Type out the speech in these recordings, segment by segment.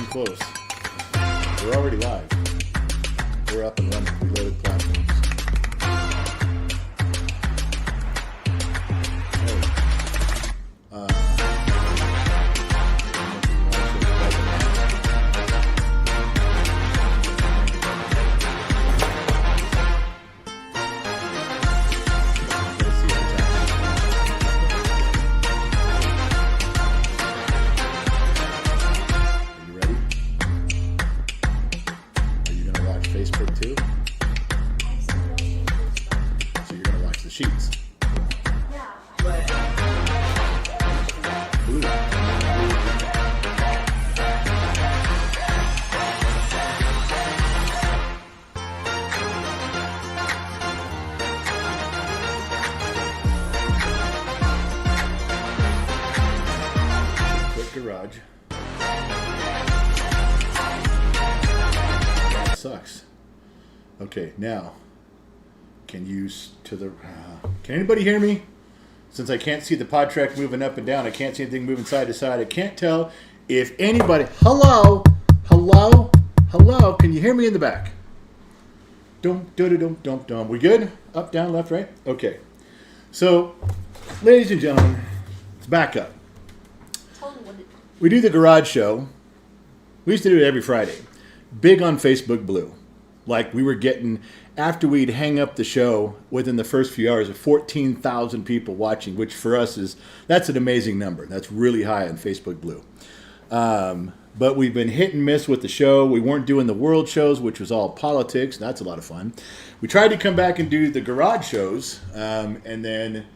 getting close. We're already live. We're up and running. We loaded platforms. Sheets. Quick garage. That sucks. Okay, now. Can anybody hear me? Since I can't see the pod track moving up and down, I can't see anything moving side to side. I can't tell if anybody. Hello, can you hear me in the back? Dum. We good? Up, down, left, right. Okay. So, ladies and gentlemen, let's back up. We do the garage show. We used to do it every Friday. Big on Facebook Blue. Like we were getting, after we'd hang up the show, within the first few hours, of 14,000 people watching, which for us that's an amazing number. That's really high on Facebook Blue. But we've been hit and miss with the show. We weren't doing the world shows, which was all politics. That's a lot of fun. We tried to come back and do the garage shows, and then,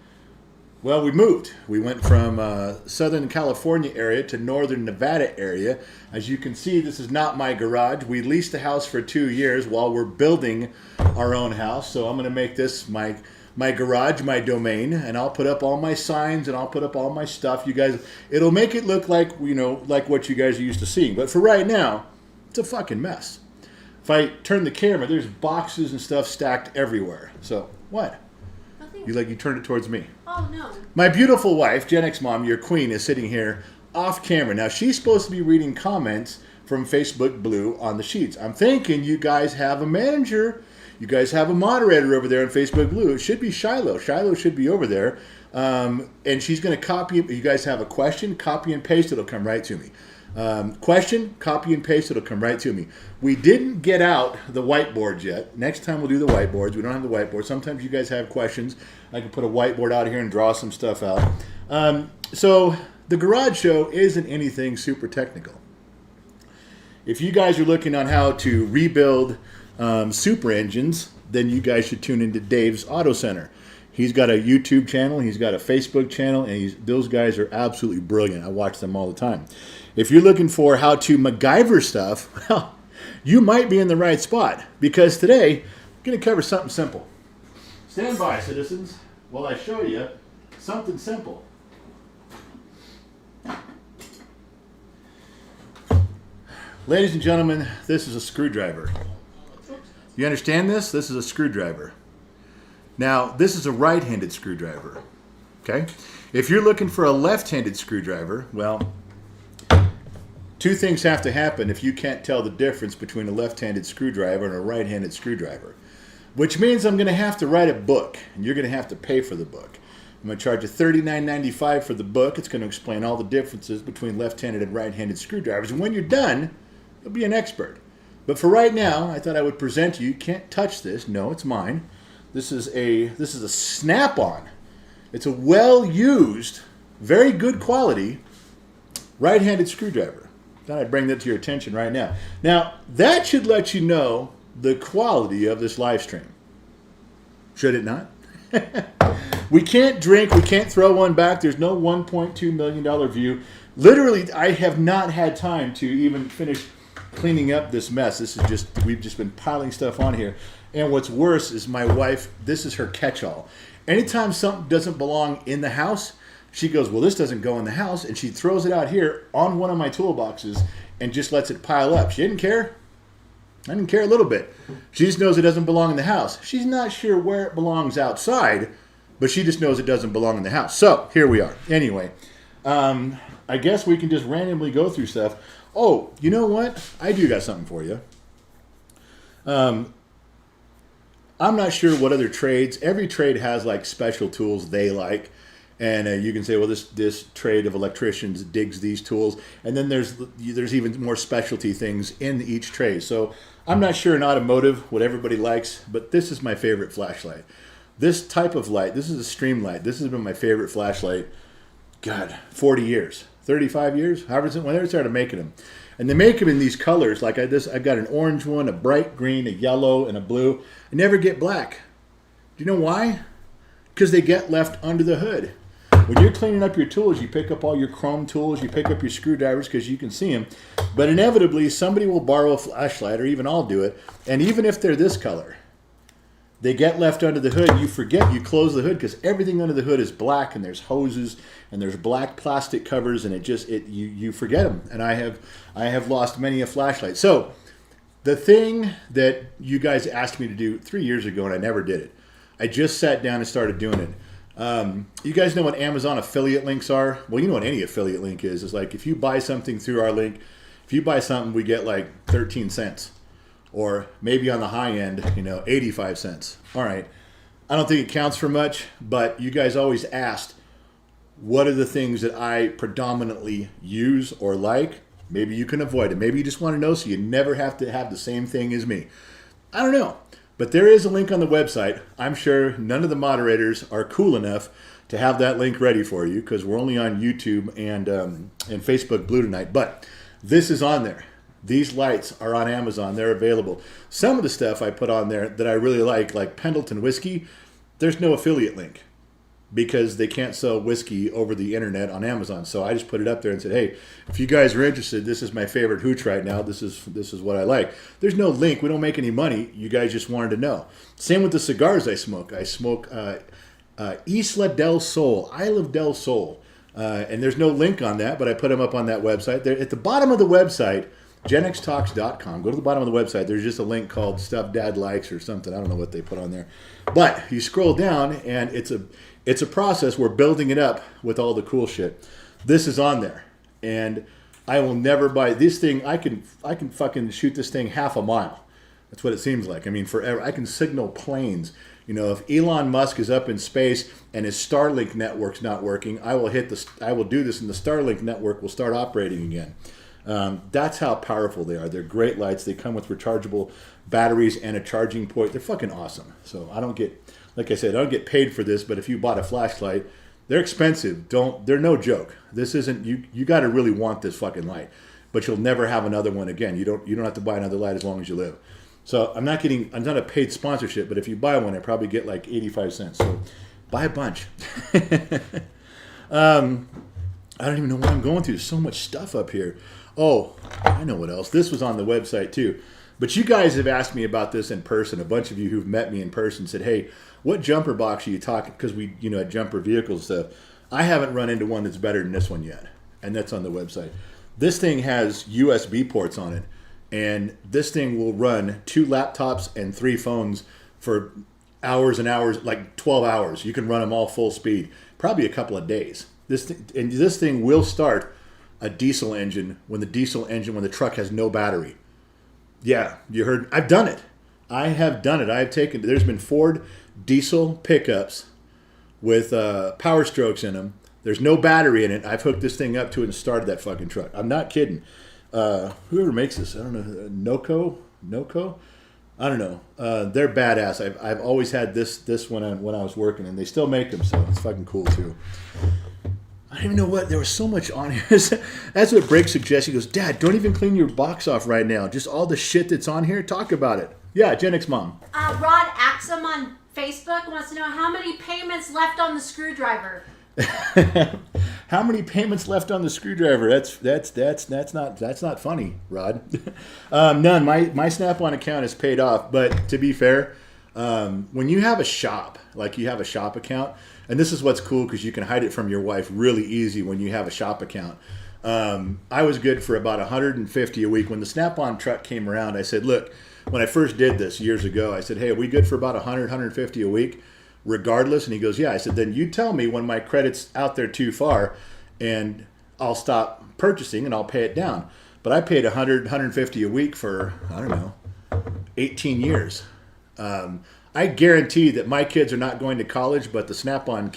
well, we moved. We went from Southern California area to Northern Nevada area. As you can see, this is not my garage. We leased the house for 2 years while we're building our own house. So I'm going to make this my garage, my domain, and I'll put up all my signs and I'll put up all my stuff. You guys, it'll make it look like, like what you guys are used to seeing. But for right now, it's a fucking mess. If I turn the camera, there's boxes and stuff stacked everywhere. So what? Nothing. You turned it towards me. Oh, no. My beautiful wife, Gen X Mom, your queen, is sitting here off camera. Now, she's supposed to be reading comments from Facebook Blue on the sheets. I'm thinking you guys have a manager. You guys have a moderator over there on Facebook Blue. It should be Shiloh. Shiloh should be over there. And she's going to copy it. You guys have a question, copy and paste. It'll come right to me. Question, copy and paste. It'll come right to me. We didn't get out the whiteboards yet. Next time we'll do the whiteboards. We don't have the whiteboard. Sometimes you guys have questions. I can put a whiteboard out here and draw some stuff out. So the garage show isn't anything super technical. If you guys are looking on how to rebuild super engines, then you guys should tune into Dave's Auto Center. He's got a YouTube channel, he's got a Facebook channel, and those guys are absolutely brilliant. I watch them all the time. If you're looking for how to MacGyver stuff, well, you might be in the right spot, because today I'm going to cover something simple. Stand by, citizens, while I show you something simple. Ladies and gentlemen, this is a screwdriver. You understand this? This is a screwdriver. Now, this is a right-handed screwdriver, okay? If you're looking for a left-handed screwdriver, well, two things have to happen if you can't tell the difference between a left-handed screwdriver and a right-handed screwdriver, which means I'm going to have to write a book, and you're going to have to pay for the book. I'm going to charge you $39.95 for the book. It's going to explain all the differences between left-handed and right-handed screwdrivers, and when you're done, you'll be an expert. But for right now, I thought I would present to you. You can't touch this. No, it's mine. This is a Snap-on. It's a well-used, very good quality right-handed screwdriver. Thought I'd bring that to your attention right now. Now, that should let you know the quality of this live stream. Should it not? We can't drink. We can't throw one back. There's no $1.2 million view. Literally, I have not had time to even finish cleaning up this mess. We've just been piling stuff on here. And what's worse is my wife, this is her catch-all. Anytime something doesn't belong in the house, she goes, well, this doesn't go in the house, and she throws it out here on one of my toolboxes and just lets it pile up. She didn't care. I didn't care a little bit. She just knows it doesn't belong in the house. She's not sure where it belongs outside, but she just knows it doesn't belong in the house. So here we are. Anyway, I guess we can just randomly go through stuff. Oh, you know what? I do got something for you. I'm not sure what other trades. Every trade has like special tools they like, and you can say, well, this trade of electricians digs these tools, and then there's even more specialty things in each trade. So I'm not sure in automotive what everybody likes, but this is my favorite flashlight. This type of light, this is a stream light. This has been my favorite flashlight. God, 40 years, 35 years, however, when they started making them. And they make them in these colors. Like I've got an orange one, a bright green, a yellow, and a blue. I never get black. Do you know why? Because they get left under the hood. When you're cleaning up your tools, you pick up all your chrome tools, you pick up your screwdrivers because you can see them. But inevitably, somebody will borrow a flashlight, or even I'll do it. And even if they're this color, they get left under the hood. You forget, you close the hood because everything under the hood is black, and there's hoses and there's black plastic covers, and you forget them. And I have lost many a flashlight. So the thing that you guys asked me to do 3 years ago, and I never did it. I just sat down and started doing it. You guys know what Amazon affiliate links are? Well, you know what any affiliate link is. It's like if you buy something through our link, if you buy something, we get like 13 cents. Or maybe on the high end, 85 cents. All right. I don't think it counts for much, but you guys always asked, what are the things that I predominantly use or like? Maybe you can avoid it. Maybe you just want to know so you never have to have the same thing as me. I don't know. But there is a link on the website. I'm sure none of the moderators are cool enough to have that link ready for you because we're only on YouTube and Facebook Blue tonight. But this is on there. These lights are on Amazon. They're available. Some of the stuff I put on there that I really like Pendleton Whiskey, there's no affiliate link because they can't sell whiskey over the internet on Amazon. So I just put it up there and said, hey, if you guys are interested, this is my favorite hooch right now. This is what I like. There's no link. We don't make any money. You guys just wanted to know. Same with the cigars I smoke. I smoke Isla del Sol, Isle of Del Sol. And there's no link on that, but I put them up on that website. They're at the bottom of the website, genxtalks.com. Go to the bottom of the website. There's just a link called Stuff Dad Likes or something. I don't know what they put on there. But you scroll down, and it's a process. We're building it up with all the cool shit. This is on there. And I will never buy this thing. I can fucking shoot this thing half a mile. That's what it seems like. I mean, forever. I can signal planes. If Elon Musk is up in space and his Starlink network's not working, I will do this, and the Starlink network will start operating again. That's how powerful they are. They're great lights. They come with rechargeable batteries and a charging port. They're fucking awesome. So I don't get paid for this, but if you bought a flashlight, they're expensive. They're no joke. This isn't, you got to really want this fucking light, but you'll never have another one again. You don't have to buy another light as long as you live. So I'm not a paid sponsorship, but if you buy one, I probably get like 85 cents. So buy a bunch. I don't even know what I'm going through. There's so much stuff up here. Oh, I know what else. This was on the website too. But you guys have asked me about this in person. A bunch of you who've met me in person said, hey, what jumper box are you talking? Because we, at jumper vehicles stuff. I haven't run into one that's better than this one yet. And that's on the website. This thing has USB ports on it. And this thing will run 2 laptops and 3 phones for hours and hours, like 12 hours. You can run them all full speed, probably a couple of days. This thing will start a diesel engine when the truck has no battery. Yeah, you heard. I've done it. I have done it. There's been Ford diesel pickups with power strokes in them. There's no battery in it. I've hooked this thing up to it and started that fucking truck. I'm not kidding. Whoever makes this, I don't know, Noco? I don't know. They're badass. I've always had this when I was working, and they still make them, so it's fucking cool too. I don't even know what, there was so much on here. That's what Brake suggests. He goes, Dad, don't even clean your box off right now. Just all the shit that's on here, talk about it. Yeah, Gen X Mom. Rod Axum on Facebook wants to know how many payments left on the screwdriver. How many payments left on the screwdriver? That's not funny, Rod. None. My Snap-on account is paid off, but to be fair, when you have a shop, like you have a shop account, and this is what's cool because you can hide it from your wife really easy when you have a shop account. I was good for about $150 a week. When the Snap-on truck came around, I said, look, when I first did this years ago, I said, hey, are we good for about $150 a week? Regardless? And he goes, yeah. I said, then you tell me when my credit's out there too far and I'll stop purchasing and I'll pay it down. but I paid 150 a week for, I don't know, 18 years. I guarantee that my kids are not going to college, but the Snap-on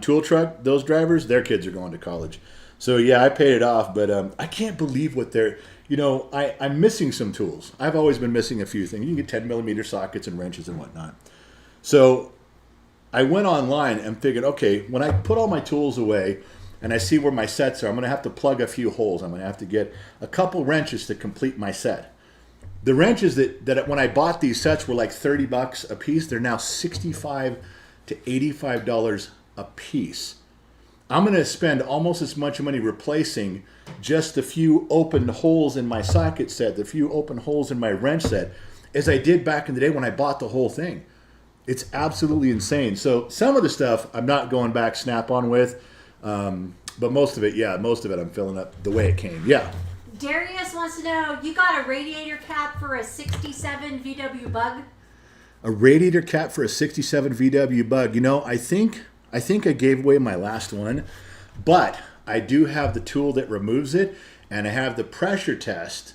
tool truck, those drivers, their kids are going to college. So yeah, I paid it off, but I can't believe what they're, I'm missing some tools. I've always been missing a few things. You can get 10 millimeter sockets and wrenches and whatnot. So I went online and figured, okay, when I put all my tools away and I see where my sets are, I'm going to have to plug a few holes. I'm going to have to get a couple wrenches to complete my set. The wrenches that when I bought these sets were like $30 a piece. They're now $65 to $85 a piece. I'm going to spend almost as much money replacing just the few open holes in my socket set, the few open holes in my wrench set, as I did back in the day when I bought the whole thing. It's absolutely insane. So some of the stuff I'm not going back Snap-on with, but most of it I'm filling up the way it came. Yeah. Darius wants to know, you got a radiator cap for a 67 VW Bug? A radiator cap for a 67 VW Bug. I think I gave away my last one, but I do have the tool that removes it, and I have the pressure test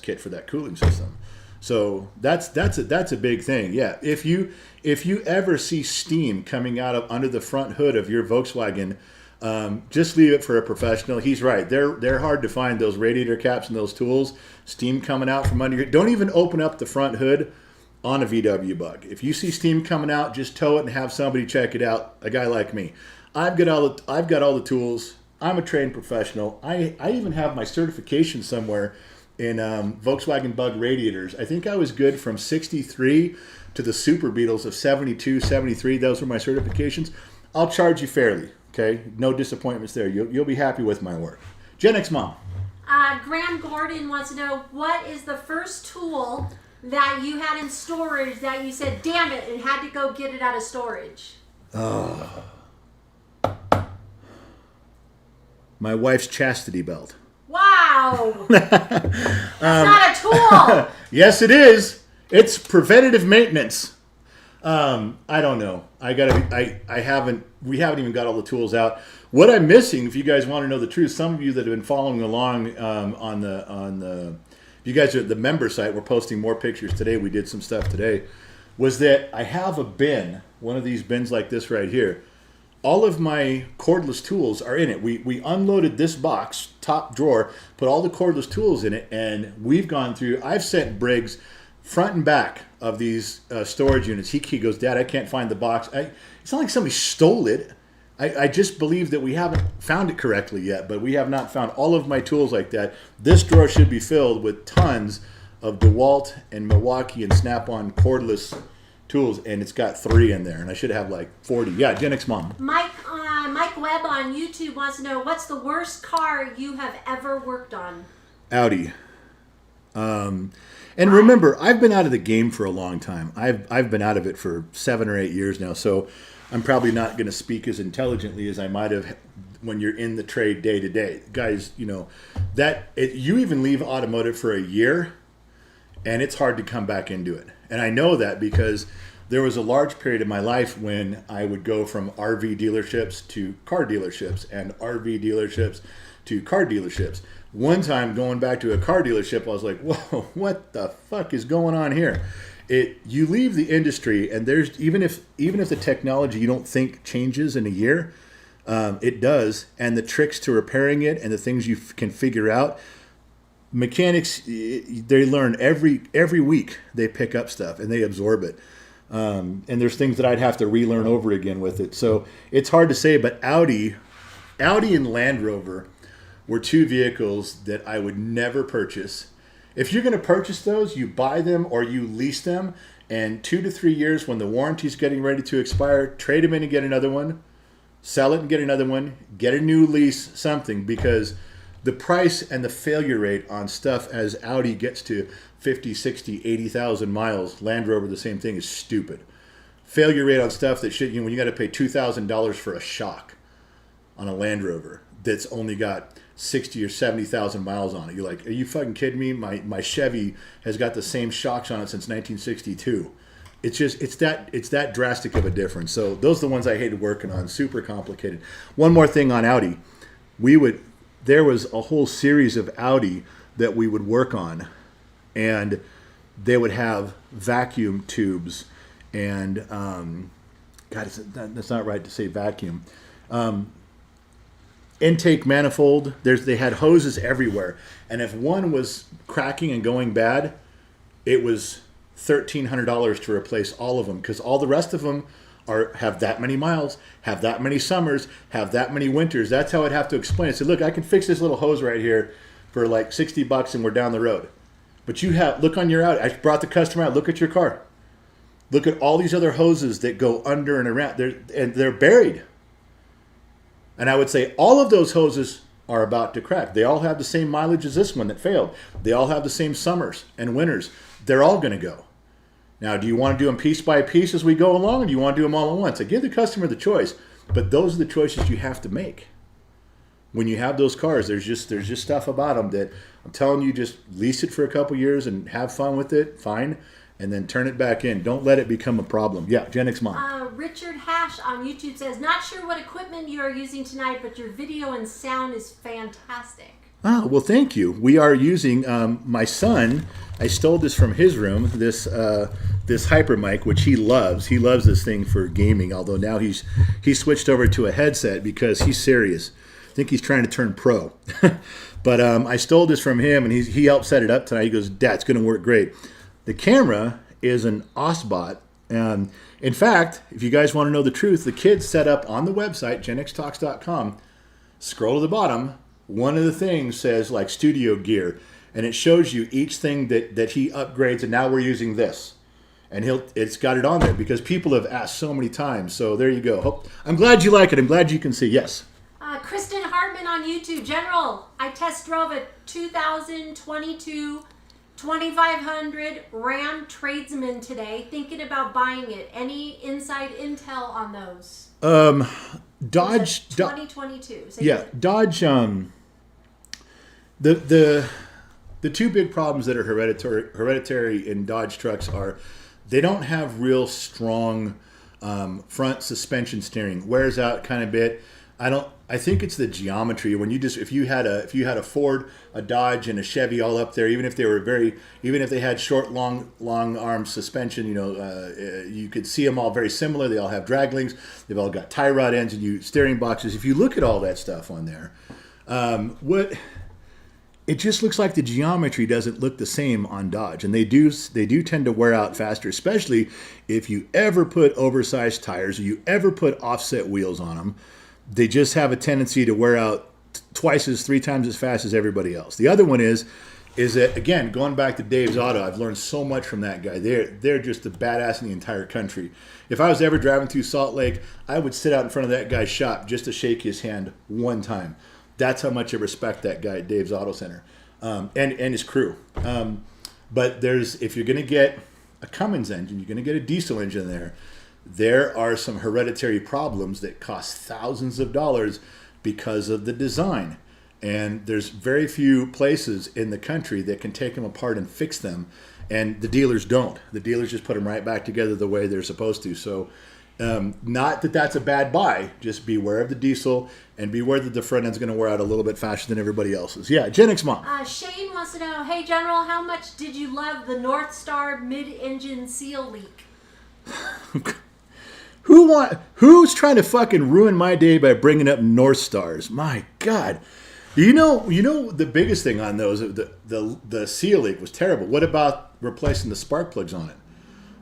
kit for that cooling system. So that's a big thing. Yeah, if you ever see steam coming out of under the front hood of your Volkswagen, just leave it for a professional. He's right. They're hard to find, those radiator caps and those tools. Steam coming out from under your. Don't even open up the front hood on a VW Bug. If you see steam coming out, just tow it and have somebody check it out. A guy like me, I've got all the tools. I'm a trained professional. I even have my certification somewhere in Volkswagen Bug radiators. I think I was good from 63 to the Super Beetles of 72, 73. Those were my certifications. I'll charge you fairly. Okay, no disappointments there. You'll be happy with my work. Gen X Mom. Graham Gordon wants to know, what is the first tool that you had in storage that you said, damn it, and had to go get it out of storage? My wife's chastity belt. Wow! That's not a tool! Yes, it is. It's preventative maintenance. I don't know. We haven't even got all the tools out. What I'm missing, if you guys want to know the truth, some of you that have been following along on the if you guys are at the member site, we're posting more pictures today. We did some stuff today. Was that I have a bin, one of these bins like this right here. All of my cordless tools are in it. We unloaded this box, top drawer, put all the cordless tools in it, and we've gone through. I've sent Briggs front and back of these storage units. He goes, Dad, I can't find the box. It's not like somebody stole it. I just believe that we haven't found it correctly yet, but we have not found all of my tools like that. This drawer should be filled with tons of DeWalt and Milwaukee and Snap-on cordless tools, and it's got 3 in there, and I should have like 40. Yeah, Gen X Mom. Mike Webb on YouTube wants to know, what's the worst car you have ever worked on? Audi. And remember, I've been out of the game for a long time. I've been out of it for 7 or 8 years now, so I'm probably not going to speak as intelligently as I might have when you're in the trade day to day. Guys, you even leave automotive for a year, and it's hard to come back into it. And I know that because there was a large period of my life when I would go from RV dealerships to car dealerships and RV dealerships to car dealerships. One time going back to a car dealership, I was like, whoa, what the fuck is going on here? You leave the industry, and there's even if the technology you don't think changes in a year, it does, and the tricks to repairing it and the things you can figure out. Mechanics, they learn every week. They pick up stuff and they absorb it, and there's things that I'd have to relearn over again with it. So it's hard to say, but Audi and Land Rover were 2 vehicles that I would never purchase. If you're going to purchase those, you buy them or you lease them, and 2 to 3 years when the warranty's getting ready to expire, trade them in and get another one, sell it and get another one, get a new lease, something, because the price and the failure rate on stuff as Audi gets to 50, 60, 80,000 miles, Land Rover, the same thing, is stupid. Failure rate on stuff that should, when you got to pay $2,000 for a shock on a Land Rover that's only got 60 or 70,000 miles on it. You're like, are you fucking kidding me? My Chevy has got the same shocks on it since 1962. It's that drastic of a difference. So those are the ones I hated working on. Super complicated. One more thing on Audi. there was a whole series of Audi that we would work on, and they would have vacuum tubes and God, that's not right to say vacuum. Intake manifold. They had hoses everywhere, and if one was cracking and going bad, it was $1,300 to replace all of them, because all the rest of them have that many miles, have that many summers, have that many winters. That's how I'd have to explain it. So look, I can fix this little hose right here for like $60 and we're down the road. But look on your out. I brought the customer out. Look at your car. Look at all these other hoses that go under and around. They're buried. And I would say all of those hoses are about to crack. They all have the same mileage as this one that failed. They all have the same summers and winters. They're all going to go. Now, do you want to do them piece by piece as we go along, or do you want to do them all at once? I give the customer the choice, but those are the choices you have to make. When you have those cars, there's just stuff about them that I'm telling you, just lease it for a couple years and have fun with it, fine, and then turn it back in. Don't let it become a problem. Yeah, Gen X Mom. Richard Hash on YouTube says, not sure what equipment you are using tonight, but your video and sound is fantastic. Oh, well, thank you. We are using, my son, I stole this from his room, this Hyper mic, which he loves. He loves this thing for gaming, although now he's switched over to a headset because he's serious. I think he's trying to turn pro. But I stole this from him, and he helped set it up tonight. He goes, Dad, it's going to work great. The camera is an Osbot. In fact, if you guys want to know the truth, the kid set up on the website, genxtalks.com, scroll to the bottom, one of the things says like studio gear, and it shows you each thing that he upgrades, and now we're using this. And it's got it on there because people have asked so many times. So there you go. I'm glad you like it. I'm glad you can see. Yes. Kristen Hartman on YouTube. General, I test drove a 2022 2500 Ram Tradesman today. Thinking about buying it. Any inside intel on those? Dodge 2022. Yeah, Dodge. The two big problems that are hereditary in Dodge trucks are they don't have real strong front suspension steering. Wears out kind of bit. I think it's the geometry. When if you had a Ford, a Dodge, and a Chevy all up there, even if they had short, long arm suspension, you could see them all very similar. They all have drag links. They've all got tie rod ends and steering boxes. If you look at all that stuff on there, it just looks like the geometry doesn't look the same on Dodge, and they do tend to wear out faster, especially if you ever put oversized tires or you ever put offset wheels on them. They just have a tendency to wear out three times as fast as everybody else. The other one is that, again, going back to Dave's Auto, I've learned so much from that guy. They're just the badass in the entire country. If I was ever driving through Salt Lake, I would sit out in front of that guy's shop just to shake his hand one time. That's how much I respect that guy at Dave's Auto Center and his crew. But if you're going to get a Cummins engine, you're going to get a diesel engine there are some hereditary problems that cost thousands of dollars because of the design. And there's very few places in the country that can take them apart and fix them. And the dealers don't. The dealers just put them right back together the way they're supposed to. So not that that's a bad buy. Just beware of the diesel and beware that the front end's going to wear out a little bit faster than everybody else's. Yeah, Gen X Mom. Shane wants to know, hey, General, how much did you love the North Star mid-engine seal leak? Who's trying to fucking ruin my day by bringing up North Stars? My God. You know the biggest thing on those, the seal leak was terrible. What about replacing the spark plugs on it?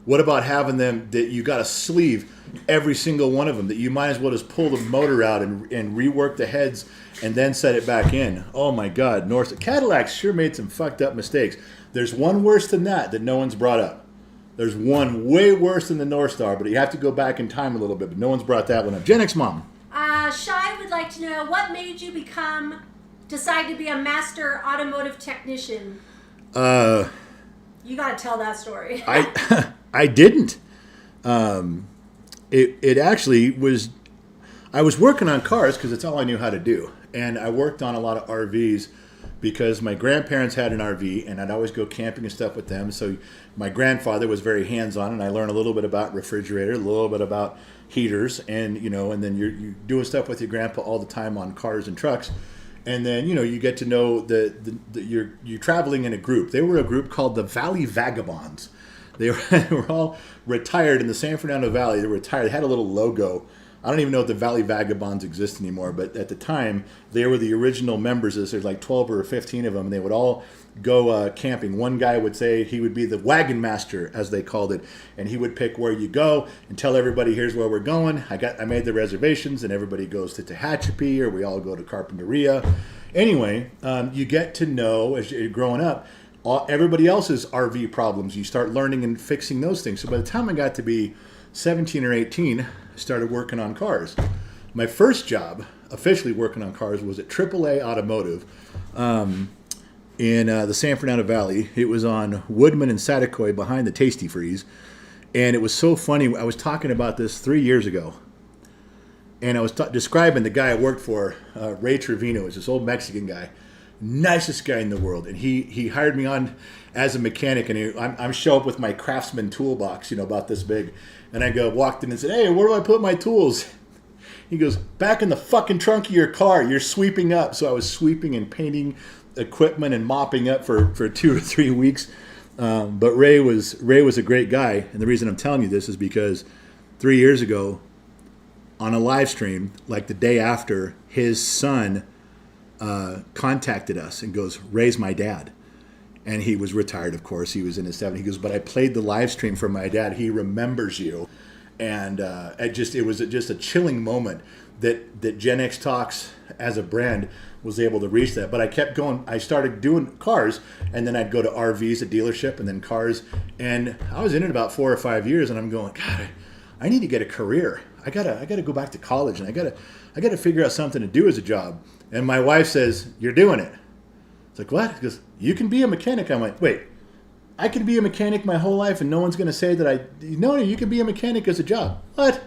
What about having them that you got to sleeve every single one of them, that you might as well just pull the motor out and rework the heads and then set it back in? Oh my God, Cadillac sure made some fucked up mistakes. There's one worse than that no one's brought up. There's one way worse than the North Star, but you have to go back in time a little bit, but no one's brought that one up. Gen X Mom. Shai would like to know, what made you decide to be a master automotive technician? You got to tell that story. I didn't. It actually was, I was working on cars because it's all I knew how to do. And I worked on a lot of RVs because my grandparents had an RV and I'd always go camping and stuff with them. So my grandfather was very hands-on, and I learned a little bit about refrigerator, a little bit about heaters, and and then you're doing stuff with your grandpa all the time on cars and trucks. And then you get to know you're traveling in a group. They were a group called the Valley Vagabonds. They were, they were all retired in the San Fernando Valley. They were retired. They had a little logo. I don't even know if the Valley Vagabonds exist anymore, but at the time, they were the original members. There's like 12 or 15 of them, and they would all go camping. One guy would say he would be the wagon master, as they called it, and he would pick where you go and tell everybody, here's where we're going. I made the reservations, and everybody goes to Tehachapi, or we all go to Carpinteria. Anyway, you get to know, as you're growing up, everybody else's RV problems. You start learning and fixing those things. So by the time I got to be 17 or 18, I started working on cars. My first job, officially working on cars, was at AAA Automotive in the San Fernando Valley. It was on Woodman and Saticoy behind the Tasty Freeze. And it was so funny. I was talking about this 3 years ago. And I was describing the guy I worked for, Ray Trevino, is this old Mexican guy. Nicest guy in the world. And he hired me on as a mechanic. And I'm show up with my Craftsman toolbox, about this big. And I walked in and said, hey, where do I put my tools? He goes, back in the fucking trunk of your car. You're sweeping up. So I was sweeping and painting equipment and mopping up for 2 or 3 weeks. But Ray was a great guy. And the reason I'm telling you this is because 3 years ago on a live stream, like the day after, his son contacted us and goes, Ray's my dad. And he was retired, of course. He was in his 70s. He goes, but I played the live stream for my dad. He remembers you. And it was just a chilling moment that Gen X Talks as a brand was able to reach that. But I kept going. I started doing cars, and then I'd go to RVs, a dealership, and then cars. And I was in it about 4 or 5 years, and I'm going, God, I need to get a career. I gotta go back to college, and I gotta figure out something to do as a job. And my wife says, you're doing it. It's like, what? She goes, you can be a mechanic. I'm like, wait, I can be a mechanic my whole life and no one's going to say that no, you can be a mechanic as a job. What?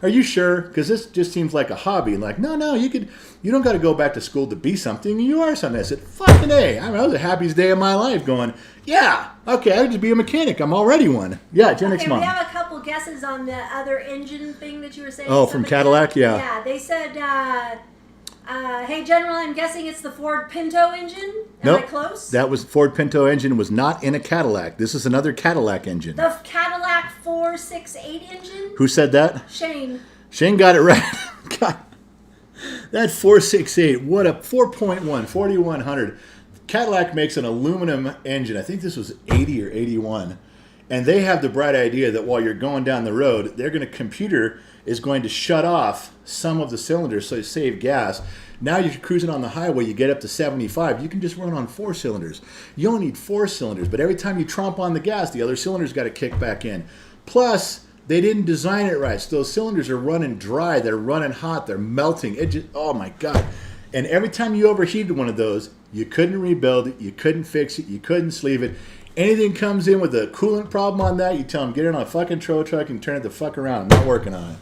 Are you sure? Because this just seems like a hobby. And like, no, you don't got to go back to school to be something. You are something. I said, fucking A. I mean, that was the happiest day of my life going, yeah, okay, I could just be a mechanic. I'm already one. Yeah, Gen X Mom. We have a couple guesses on the other engine thing that you were saying. Oh, from Cadillac? Yeah. Yeah, they said, hey, General, I'm guessing it's the Ford Pinto engine. Am I close? That was Ford Pinto engine was not in a Cadillac. This is another Cadillac engine. The Cadillac 468 engine? Who said that? Shane. Shane got it right. God. That 468, what a 4.1, 4100. Cadillac makes an aluminum engine. I think this was 80 or 81. And they have the bright idea that while you're going down the road, computer is going to shut off some of the cylinders so you save gas. Now you're cruising on the highway, you get up to 75, you can just run on 4 cylinders. You only need 4 cylinders, but every time you tromp on the gas, the other cylinder's got to kick back in. Plus, they didn't design it right, so those cylinders are running dry, they're running hot, they're melting. It just, oh my God. And every time you overheated one of those, you couldn't rebuild it, you couldn't fix it, you couldn't sleeve it. Anything comes in with a coolant problem on that, you tell them, get it on a fucking tow truck and turn it the fuck around. I'm not working on it.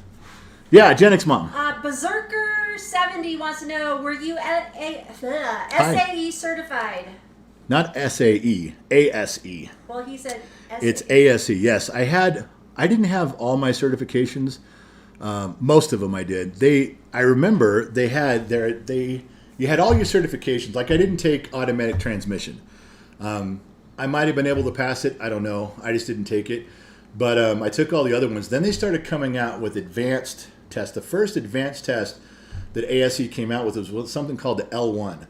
Yeah, Gen X Mom. Berserker70 wants to know, were you SAE certified? Not SAE, ASE. Well, he said SAE. It's ASE, yes. I didn't have all my certifications. Most of them I did. I remember you had all your certifications. Like I didn't take automatic transmission. I might have been able to pass it. I don't know. I just didn't take it. But I took all the other ones. Then they started coming out with advanced tests. The first advanced test that ASE came out with was something called the L1.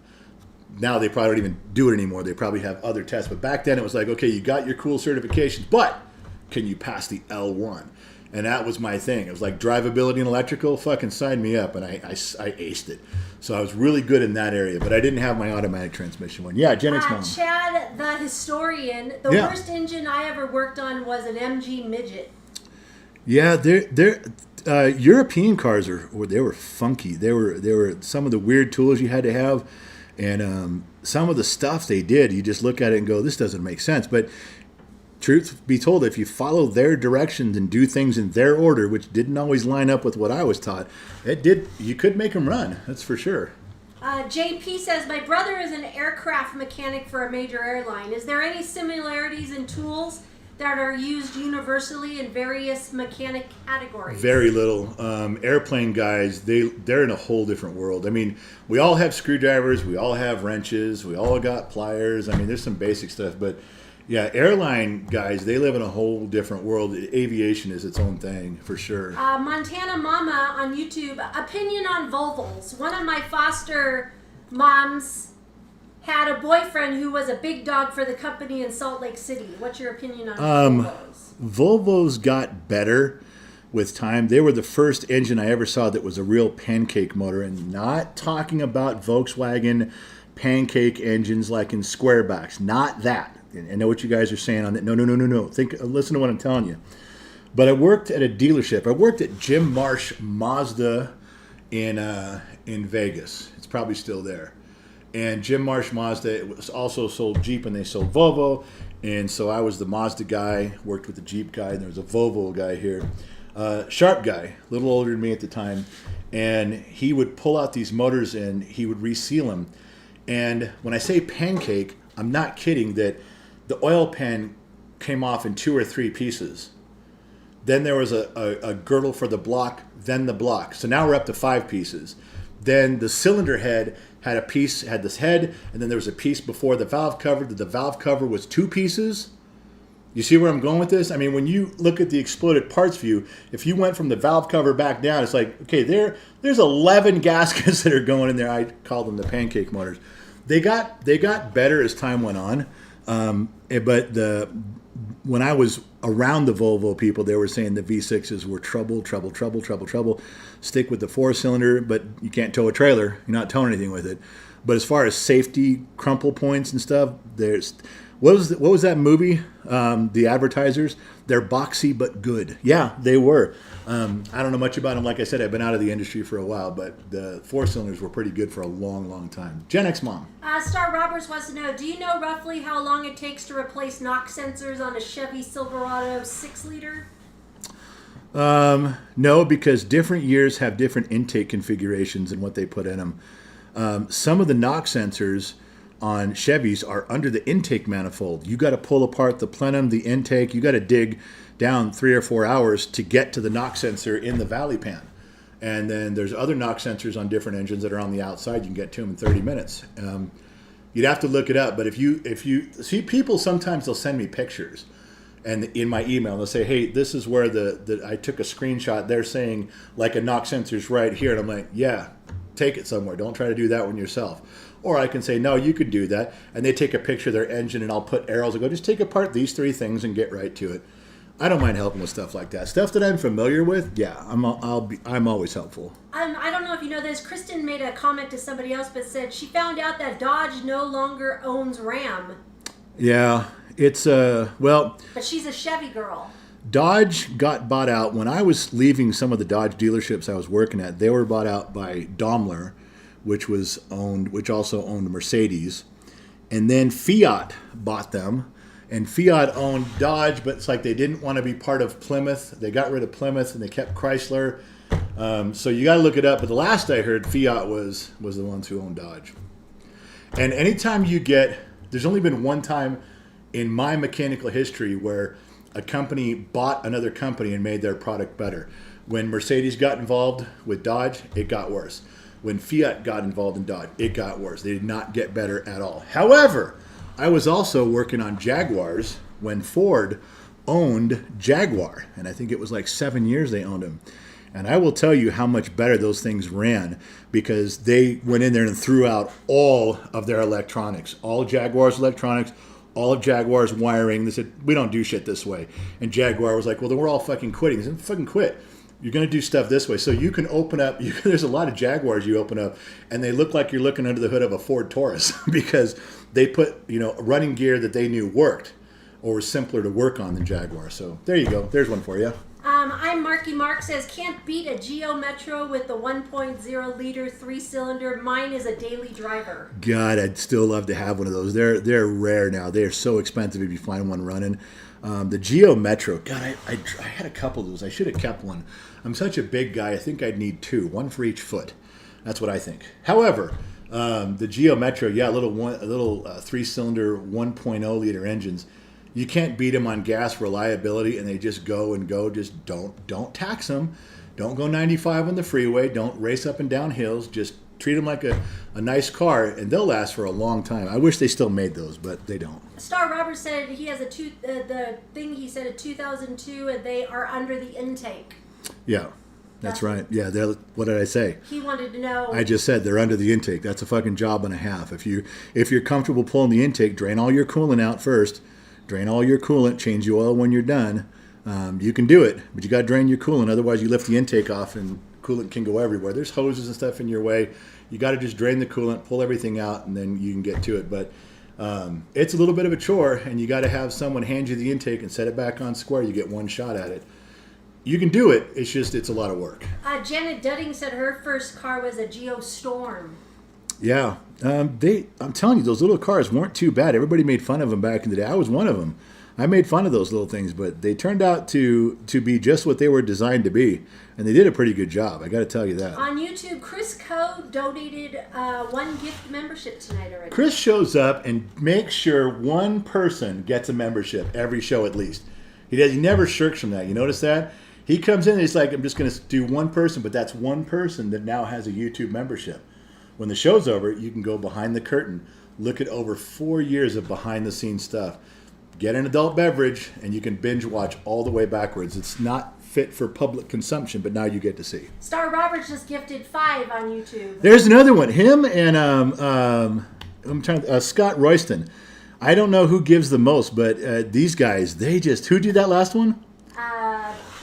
Now they probably don't even do it anymore. They probably have other tests. But back then it was like, okay, you got your cool certifications, but can you pass the L1? And that was my thing. It was like drivability and electrical, fucking sign me up. And I aced it. So I was really good in that area, but I didn't have my automatic transmission one. Yeah, Gen X Mom. Chad, the historian, the worst engine I ever worked on was an MG Midget. Yeah, European cars they were funky. They were some of the weird tools you had to have, and some of the stuff they did, you just look at it and go, this doesn't make sense. But truth be told, if you follow their directions and do things in their order, which didn't always line up with what I was taught, you could make them run. That's for sure. JP says, my brother is an aircraft mechanic for a major airline. Is there any similarities in tools that are used universally in various mechanic categories? Very little. Airplane guys, they're in a whole different world. I mean, we all have screwdrivers, we all have wrenches, we all got pliers. I mean, there's some basic stuff, but yeah, airline guys, they live in a whole different world. Aviation is its own thing, for sure. Montana Mama on YouTube, opinion on Volvos. One of my foster moms had a boyfriend who was a big dog for the company in Salt Lake City. What's your opinion on Volvos? Volvos got better with time. They were the first engine I ever saw that was a real pancake motor, and not talking about Volkswagen pancake engines like in squarebacks. Not that. I know what you guys are saying on that. No. Listen to what I'm telling you. But I worked at a dealership. I worked at Jim Marsh Mazda in Vegas. It's probably still there. And Jim Marsh Mazda, it was also sold Jeep and they sold Volvo. And so I was the Mazda guy, worked with the Jeep guy, and there was a Volvo guy here. Sharp guy, a little older than me at the time. And he would pull out these motors and he would reseal them. And when I say pancake, I'm not kidding that the oil pan came off in 2 or 3 pieces. Then there was a girdle for the block, then the block. So now we're up to 5 pieces. Then the cylinder head had this head, and then there was a piece before the valve cover. The valve cover was 2 pieces. You see where I'm going with this? I mean, when you look at the exploded parts view, if you went from the valve cover back down, it's like, okay, there's 11 gaskets that are going in there. I call them the pancake motors. They got better as time went on, but when I was around the Volvo people, they were saying the V6s were trouble. Stick with the 4-cylinder, but you can't tow a trailer. You're not towing anything with it. But as far as safety crumple points and stuff, what was that movie? The Advertisers. They're boxy but good. Yeah, they were. I don't know much about them. Like I said, I've been out of the industry for a while, but the 4-cylinders were pretty good for a long time. Gen X Mom. Star Roberts wants to know, do you know roughly how long it takes to replace knock sensors on a Chevy Silverado 6-liter? No, because different years have different intake configurations and what they put in them. Some of the knock sensors on Chevys are under the intake manifold. You got to pull apart the plenum, the intake. You got to dig down 3 or 4 hours to get to the knock sensor in the valley pan. And then there's other knock sensors on different engines that are on the outside. You can get to them in 30 minutes. You'd have to look it up. But if you see people, sometimes they'll send me pictures, and in my email they'll say, "Hey, this is where I took a screenshot. They're saying like a knock sensor's right here," and I'm like, "Yeah, take it somewhere. Don't try to do that one yourself." Or I can say, "No, you could do that," and they take a picture of their engine, and I'll put arrows and go, "Just take apart these 3 things and get right to it." I don't mind helping with stuff like that. Stuff that I'm familiar with, yeah, I'm always helpful. I don't know if you know this. Kristen made a comment to somebody else, but said she found out that Dodge no longer owns Ram. Yeah, it's well. But she's a Chevy girl. Dodge got bought out when I was leaving some of the Dodge dealerships I was working at. They were bought out by Daimler, which also owned Mercedes, and then Fiat bought them. And Fiat owned Dodge, but it's like they didn't want to be part of Plymouth. They got rid of Plymouth and they kept Chrysler. So you got to look it up. But the last I heard, Fiat was the ones who owned Dodge. And anytime there's only been one time in my mechanical history where a company bought another company and made their product better. When Mercedes got involved with Dodge, it got worse. When Fiat got involved in Dodge, it got worse. They did not get better at all. However, I was also working on Jaguars when Ford owned Jaguar, and I think it was like 7 years they owned them. And I will tell you how much better those things ran because they went in there and threw out all of their electronics, all Jaguar's electronics, all of Jaguar's wiring. They said, "We don't do shit this way." And Jaguar was like, "Well, then we're all fucking quitting." They said, "Fucking quit. You're going to do stuff this way." So you can open up, there's a lot of Jaguars you open up, and they look like you're looking under the hood of a Ford Taurus because they put, running gear that they knew worked or was simpler to work on than Jaguar. So there you go. There's one for you. I'm Marky Mark says, can't beat a Geo Metro with the 1.0 liter 3-cylinder. Mine is a daily driver. God, I'd still love to have one of those. They're rare now. They are so expensive if you find one running. The Geo Metro, God, I had a couple of those. I should have kept one. I'm such a big guy. I think I'd need 2, one for each foot. That's what I think. However, the Geo Metro, yeah, little 3-cylinder 1.0 liter engines. You can't beat them on gas reliability, and they just go and go. Just don't tax them. Don't go 95 on the freeway. Don't race up and down hills. Just treat them like a nice car, and they'll last for a long time. I wish they still made those, but they don't. Star Robert said he has the thing he said a 2002, and they are under the intake. Yeah, that's right. Yeah, what did I say? He wanted to know. I just said they're under the intake. That's a fucking job and a half. If you're comfortable pulling the intake, drain all your coolant out first. Drain all your coolant. Change the oil when you're done. You can do it, but you got to drain your coolant. Otherwise, you lift the intake off, and coolant can go everywhere. There's hoses and stuff in your way. You got to just drain the coolant, pull everything out, and then you can get to it. But it's a little bit of a chore, and you got to have someone hand you the intake and set it back on square. You get one shot at it. You can do it. It's a lot of work. Janet Dudding said her first car was a Geostorm. Yeah, I'm telling you, those little cars weren't too bad. Everybody made fun of them back in the day. I was one of them. I made fun of those little things, but they turned out to be just what they were designed to be, and they did a pretty good job. I got to tell you that. On YouTube, Chris Coe donated one gift membership tonight already. Chris shows up and makes sure one person gets a membership every show at least. He never shirks from that. You notice that? He comes in and he's like, I'm just going to do one person, but that's one person that now has a YouTube membership. When the show's over, you can go behind the curtain, look at over 4 years of behind-the-scenes stuff. Get an adult beverage, and you can binge watch all the way backwards. It's not fit for public consumption, but now you get to see. Star Roberts just gifted 5 on YouTube. There's another one. Him and Scott Royston. I don't know who gives the most, but these guys, who did that last one?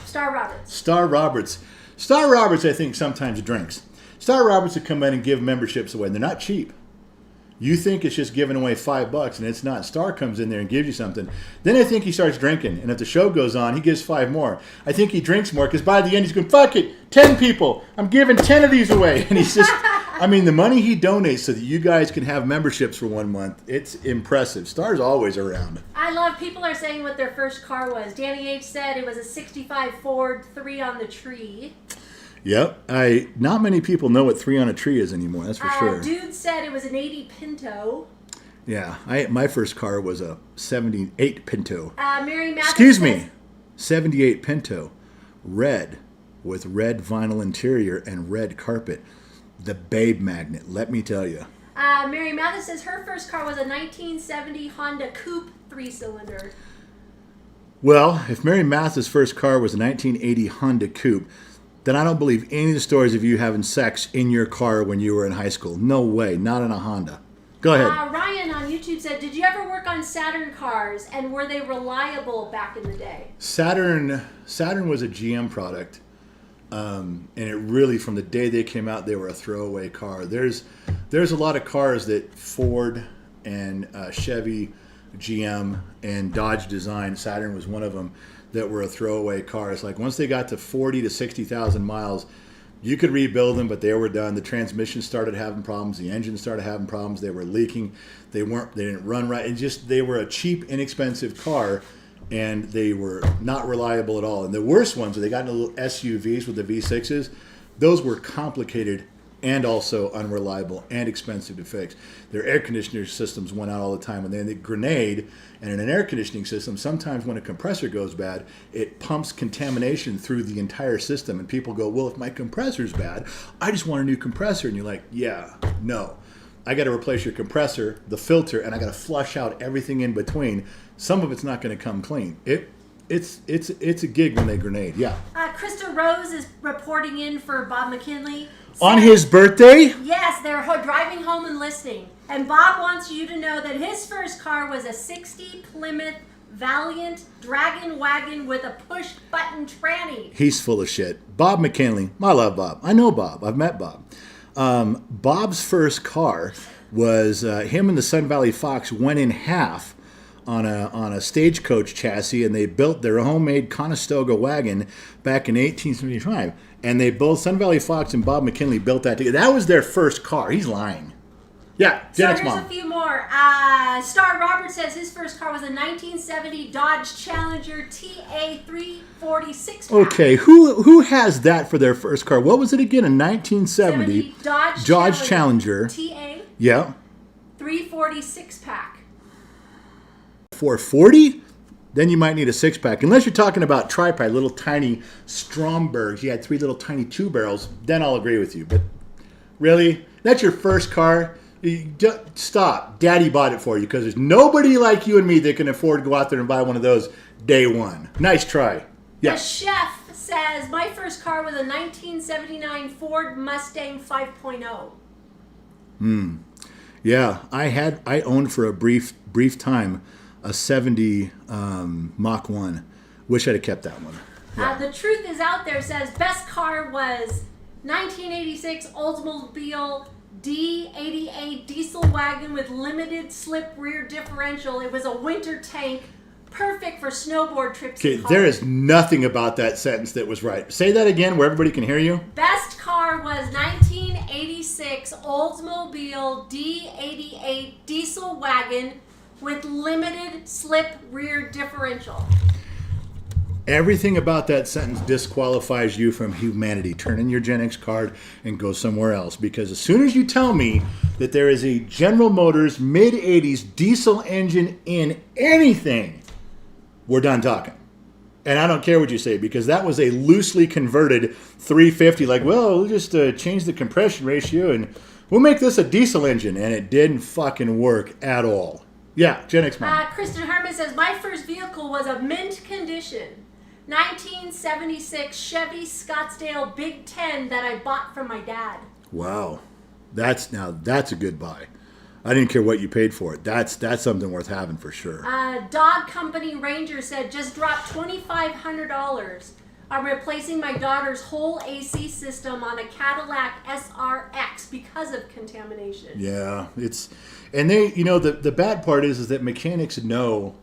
Star Roberts. Star Roberts. Star Roberts, I think, sometimes drinks. Star Roberts would come in and give memberships away, and they're not cheap. You think it's just giving away $5, and it's not. Star comes in there and gives you something. Then I think he starts drinking, and if the show goes on, he gives 5 more. I think he drinks more, because by the end he's going, fuck it, 10 people. I'm giving 10 of these away. And he's just, the money he donates so that you guys can have memberships for 1 month, it's impressive. Star's always around. I love, people are saying what their first car was. Danny H. said it was a 65 Ford 3 on the tree. Yep. Not many people know what 3 on a tree is anymore, that's for sure. Dude said it was an 80 Pinto. Yeah. My first car was a 78 Pinto. Mary Mathis Excuse me. 78 Pinto. Red, with red vinyl interior and red carpet. The babe magnet, let me tell you. Mary Mathis says her first car was a 1970 Honda Coupe 3-cylinder. Well, if Mary Mathis' first car was a 1980 Honda Coupe, then I don't believe any of the stories of you having sex in your car when you were in high school. No way, not in a Honda. Go ahead. Ryan on YouTube said, did you ever work on Saturn cars, and were they reliable back in the day? Saturn was a GM product, and it really, from the day they came out, they were a throwaway car. There's a lot of cars that Ford and Chevy, GM, and Dodge designed. Saturn was one of them, that were a throwaway cars. Like once they got to 40 to 60,000 miles, you could rebuild them, but they were done. The transmission started having problems. The engine started having problems. They were leaking. They didn't run right. They were a cheap, inexpensive car, and they were not reliable at all. And the worst ones, they got into little SUVs with the V6s. Those were complicated and also unreliable and expensive to fix. Their air conditioner systems went out all the time, and then the grenade. And in an air conditioning system, sometimes when a compressor goes bad, it pumps contamination through the entire system. And people go, well, if my compressor's bad, I just want a new compressor. And you're like, yeah, no. I got to replace your compressor, the filter, and I got to flush out everything in between. Some of it's not going to come clean. It's a gig when they grenade, yeah. Krista Rose is reporting in for Bob McKinley. On his birthday? Yes, they're driving home and listening. And Bob wants you to know that his first car was a 60 Plymouth Valiant Dragon Wagon with a push-button tranny. He's full of shit. Bob McKinley. I love Bob. I know Bob. I've met Bob. Bob's first car was him and the Sun Valley Fox went in half on a stagecoach chassis, and they built their homemade Conestoga wagon back in 1875. And they both, Sun Valley Fox and Bob McKinley, built that together. That was their first car. He's lying. Yeah, Janet's so here's mom. A few more. Star Robert says his first car was a 1970 Dodge Challenger TA 346. Okay, who has that for their first car? What was it again? A 1970 Dodge Challenger. TA. Yeah. 346 pack. 440? Then you might need a 6-pack. Unless you're talking about tripod, little tiny Strombergs. You had 3 little tiny 2 barrels. Then I'll agree with you. But really, that's your first car. Stop. Daddy bought it for you because there's nobody like you and me that can afford to go out there and buy one of those day one. Nice try. Yeah. The chef says, my first car was a 1979 Ford Mustang 5.0. Yeah, I owned for a brief time a 70 Mach 1. Wish I'd have kept that one. Yeah. The Truth Is Out There says best car was 1986 Oldsmobile D88 diesel wagon with limited slip rear differential. It was a winter tank, perfect for snowboard trips. Okay, there is nothing about that sentence that was right. Say that again where everybody can hear you. Best car was 1986 Oldsmobile D88 diesel wagon with limited slip rear differential. Everything about that sentence disqualifies you from humanity. Turn in your Gen X card and go somewhere else. Because as soon as you tell me that there is a General Motors mid-80s diesel engine in anything, we're done talking. And I don't care what you say, because that was a loosely converted 350. Like, well, we'll just change the compression ratio and we'll make this a diesel engine. And it didn't fucking work at all. Yeah, Gen X mom. Kristen Herman says, my first vehicle was a mint condition 1976 Chevy Scottsdale Big 10 that I bought from my dad. Wow. That's a good buy. I didn't care what you paid for it. That's something worth having for sure. Dog Company Ranger said, just dropped $2,500. I'm replacing my daughter's whole AC system on a Cadillac SRX because of contamination. Yeah, and they, the bad part is that mechanics know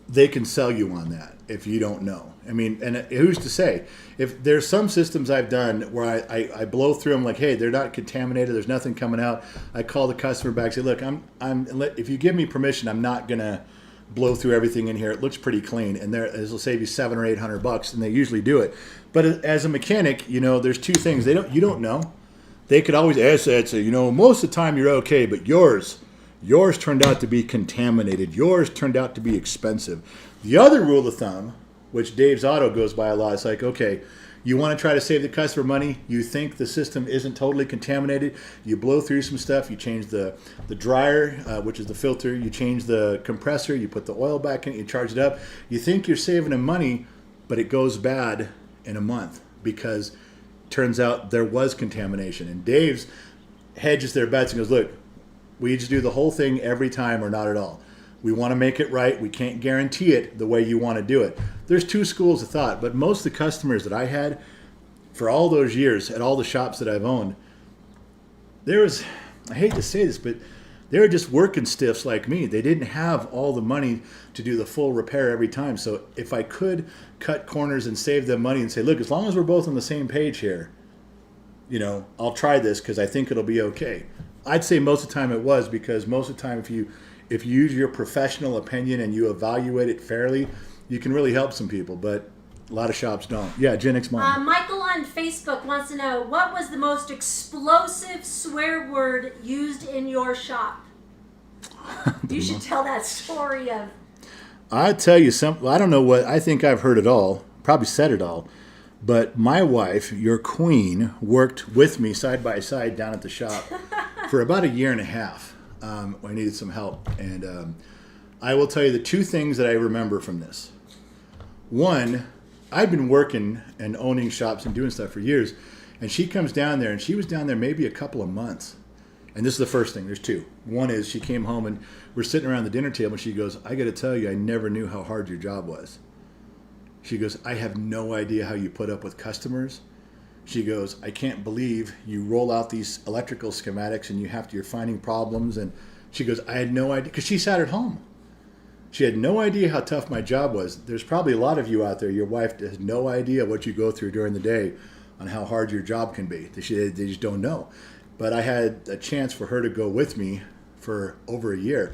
they can sell you on that if you don't know. I mean, and who's to say? If there's some systems I've done where I blow through them like, hey, they're not contaminated, there's nothing coming out. I call the customer back, say, look, if you give me permission, I'm not gonna blow through everything in here. It looks pretty clean, and this will save you $700 or $800, and they usually do it. But as a mechanic, there's two things you don't know. They could always say, most of the time you're okay, but yours turned out to be contaminated. Yours turned out to be expensive. The other rule of thumb, which Dave's Auto goes by a lot, it's like, okay, you want to try to save the customer money. You think the system isn't totally contaminated. You blow through some stuff. You change the dryer, which is the filter. You change the compressor. You put the oil back in it. You charge it up. You think you're saving them money, but it goes bad in a month because turns out there was contamination. And Dave's hedges their bets and goes, look, we just do the whole thing every time or not at all. We want to make it right. We can't guarantee it the way you want to do it. There's two schools of thought, but most of the customers that I had for all those years at all the shops that I've owned, I hate to say this, but they were just working stiffs like me. They didn't have all the money to do the full repair every time. So if I could cut corners and save them money and say, look, as long as we're both on the same page here, I'll try this because I think it'll be okay. I'd say most of the time it was, because most of the time if you use your professional opinion and you evaluate it fairly, you can really help some people, but a lot of shops don't. Yeah, Gen X mom. Michael on Facebook wants to know, what was the most explosive swear word used in your shop? You should tell that story of... I tell you something, I don't know what, I think I've heard it all, probably said it all, but my wife, your queen, worked with me side by side down at the shop for about 1.5 years. I needed some help, and I will tell you the two things that I remember from this. One, I'd been working and owning shops and doing stuff for years, and she comes down there, and she was down there maybe a couple of months. And this is the first thing. There's two. One is she came home, and we're sitting around the dinner table, and she goes, I got to tell you, I never knew how hard your job was. She goes, I have no idea how you put up with customers. She goes, I can't believe you roll out these electrical schematics and you're finding problems. And she goes, I had no idea, because she sat at home. She had no idea how tough my job was. There's probably a lot of you out there, your wife has no idea what you go through during the day on how hard your job can be. They just don't know. But I had a chance for her to go with me for over 1 year.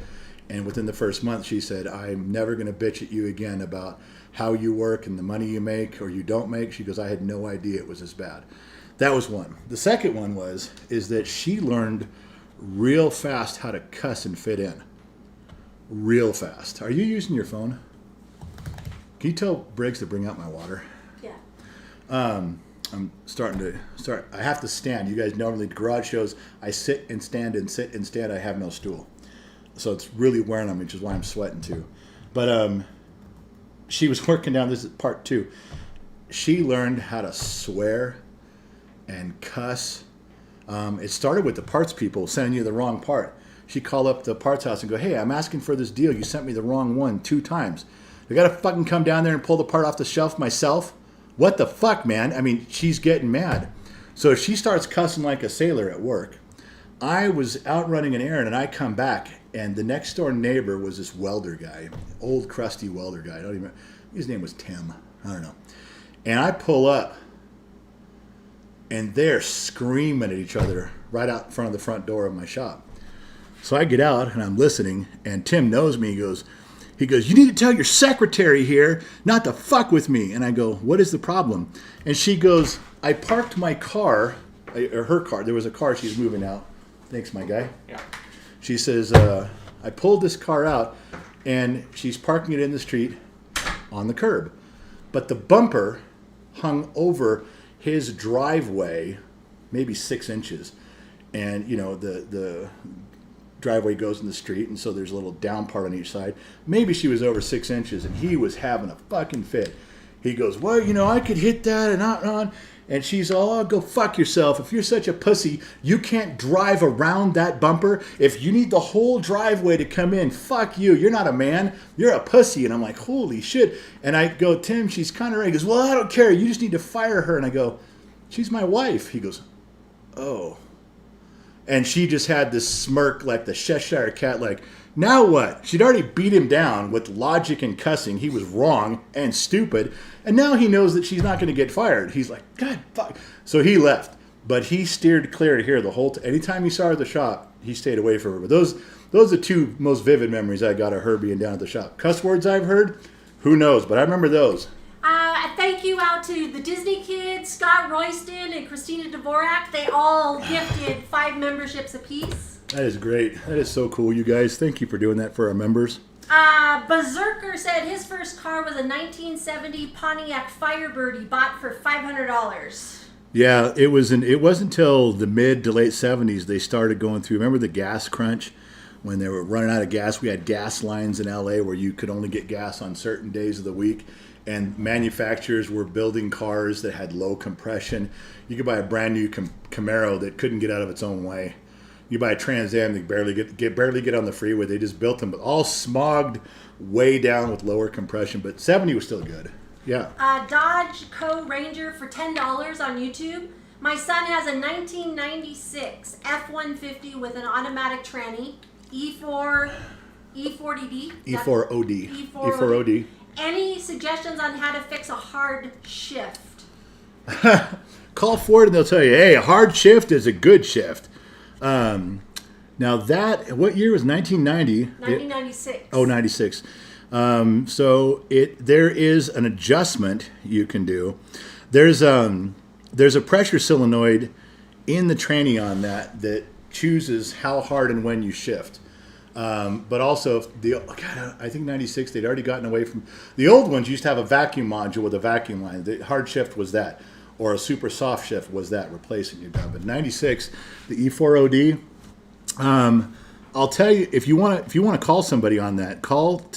And within the first month, she said, I'm never going to bitch at you again about how you work and the money you make or you don't make. She goes, I had no idea it was as bad. That was one. The second one is that she learned real fast how to cuss and fit in. Real fast. Are you using your phone? Can you tell Briggs to bring out my water? Yeah. I'm starting to start. I have to stand. You guys normally garage shows, I sit and stand and sit and stand. I have no stool, so it's really wearing on me, which is why I'm sweating too. But she was working down. This is part 2. She learned how to swear and cuss. It started with the parts people sending you the wrong part. She called up the parts house and go, "Hey, I'm asking for this deal. You sent me the wrong one 2 times. I gotta fucking come down there and pull the part off the shelf myself. What the fuck, man?" I mean, she's getting mad. So she starts cussing like a sailor at work. I was out running an errand and I come back and the next door neighbor was this welder guy, old crusty welder guy. I don't even. His name was Tim. I don't know. And I pull up and they're screaming at each other right out in front of the front door of my shop. So I get out and I'm listening, and Tim knows me. He goes, "You need to tell your secretary here not to fuck with me." And I go, "What is the problem?" And she goes, "I parked my car, or her car. There was a car she's moving out." Thanks, my guy. Yeah. She says, "I pulled this car out, and she's parking it in the street on the curb. But the bumper hung over his driveway, maybe 6 inches. And, you know, the driveway goes in the street, and so there's a little down part on each side. Maybe she was over 6 inches, and he was having a fucking fit. He goes, "Well, you know, I could hit that and on." And she's all, "Oh, go fuck yourself. If you're such a pussy, you can't drive around that bumper. If you need the whole driveway to come in, fuck you. You're not a man. You're a pussy." And I'm like, holy shit. And I go, "Tim, she's kind of right." He goes, "Well, I don't care. You just need to fire her." And I go, "She's my wife." He goes, "Oh." And she just had this smirk like the Cheshire cat, like, now what? She'd already beat him down with logic and cussing. He was wrong and stupid. And now he knows that she's not going to get fired. He's like, "God, fuck." So he left. But he steered clear of here the whole time. Anytime he saw her at the shop, he stayed away from her. But those are 2 most vivid memories I got of her being down at the shop. Cuss words I've heard, who knows? But I remember those. Thank you out to the Disney kids, Scott Royston and Christina Dvorak. They all gifted 5 memberships apiece. That is great. That is so cool, you guys. Thank you for doing that for our members. Berserker said his first car was a 1970 Pontiac Firebird he bought for $500. Yeah, it wasn't until the mid to late 70s they started going through. Remember the gas crunch? When they were running out of gas, we had gas lines in LA where you could only get gas on certain days of the week. And manufacturers were building cars that had low compression. You could buy a brand new Camaro that couldn't get out of its own way. You buy a Trans Am, they barely get on the freeway. They just built them, but all smogged way down with lower compression. But 70 was still good. Yeah. Dodge Co-Ranger for $10 on YouTube. My son has a 1996 F-150 with an automatic tranny, E4, E40D. E4OD. E4OD. Any suggestions on how to fix a hard shift? Call Ford and they'll tell you, hey, a hard shift is a good shift. Now that, what year was 1990? 1996. 96. So there is an adjustment you can do. There's a pressure solenoid in the tranny on that chooses how hard and when you shift. But also, I think 96, they'd already gotten away from... The old ones used to have a vacuum module with a vacuum line. The hard shift was that. Or a super soft shift was that, replacing your gun. But 96, the E4OD, I'll tell you, if you want to call somebody on that, call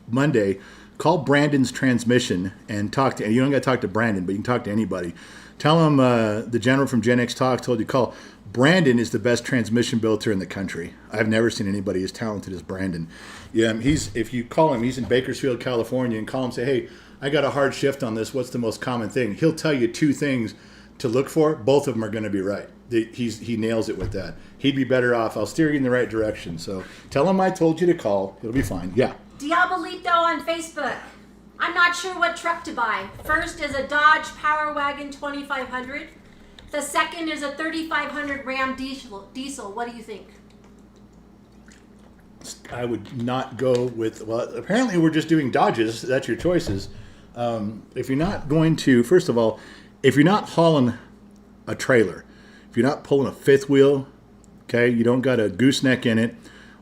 Monday, call Brandon's Transmission and talk to... You don't got to talk to Brandon, but you can talk to anybody. Tell him the general from Gen X Talk told you to call. Brandon is the best transmission builder in the country. I've never seen anybody as talented as Brandon. Yeah, if you call him, he's in Bakersfield, California, and call him and say, "Hey, I got a hard shift on this. What's the most common thing?" He'll tell you 2 things to look for. Both of them are going to be right. He nails it with that. He'd be better off. I'll steer you in the right direction. So tell him I told you to call. It'll be fine. Yeah. Diabolito on Facebook. I'm not sure what truck to buy. First is a Dodge Power Wagon 2500. The second is a 3500 Ram diesel. What do you think? I would not go with... Well, apparently we're just doing Dodges. That's your choices. If you're not going to... First of all, if you're not hauling a trailer, if you're not pulling a fifth wheel, okay, you don't got a gooseneck in it,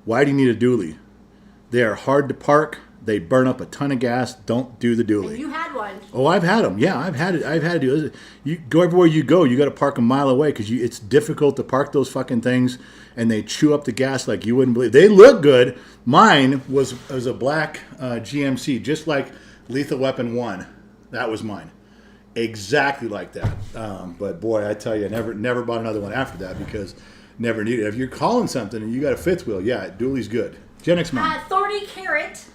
why do you need a dually? They are hard to park. They burn up a ton of gas. Don't do the dually. You had one. Oh, I've had them. Yeah, I've had it. I've had to do it. You go everywhere you go. You got to park a mile away because it's difficult to park those fucking things, and they chew up the gas like you wouldn't believe. They look good. Mine was a black GMC, just like Lethal Weapon 1. That was mine, exactly like that. But boy, I tell you, I never bought another one after that because never needed it. If you're calling something and you got a fifth wheel, yeah, dually's good. Gen X mom. 30 carat.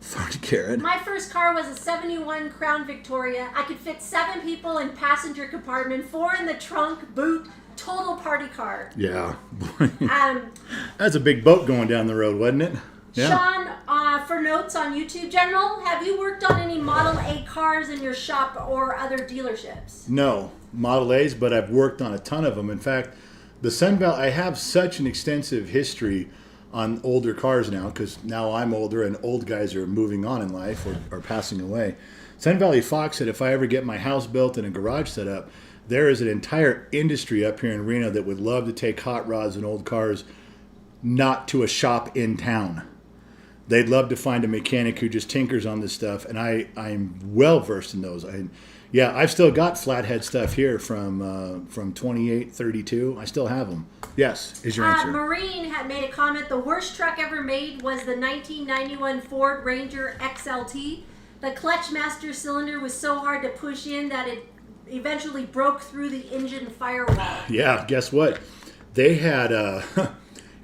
30 carat. My first car was a 71 Crown Victoria. I could fit 7 people in passenger compartment, 4 in the trunk, boot, total party car. Yeah. That's a big boat going down the road, wasn't it? Yeah. Sean, for notes on YouTube, General, have you worked on any Model A cars in your shop or other dealerships? No, Model A's, but I've worked on a ton of them. In fact, the Sun Valley, I have such an extensive history on older cars now because now I'm older and old guys are moving on in life or passing away. Sun Valley Fox said if I ever get my house built and a garage set up, there is an entire industry up here in Reno that would love to take hot rods and old cars not to a shop in town. They'd love to find a mechanic who just tinkers on this stuff, and I'm well versed in those. I've still got flathead stuff here from 2832. I still have them. Yes, is your answer. Marine had made a comment. The worst truck ever made was the 1991 Ford Ranger XLT. The clutch master cylinder was so hard to push in that it eventually broke through the engine firewall. Yeah, guess what? They had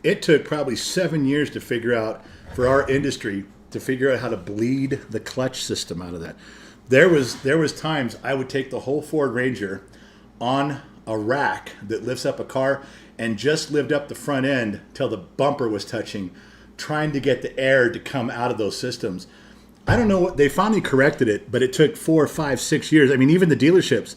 it took probably 7 years to figure out, for our industry, to figure out how to bleed the clutch system out of that. There was times I would take the whole Ford Ranger on a rack that lifts up a car and just lift up the front end till the bumper was touching, trying to get the air to come out of those systems. I don't know what, they finally corrected it, but it took 4, 5, 6 years. I mean, even the dealerships.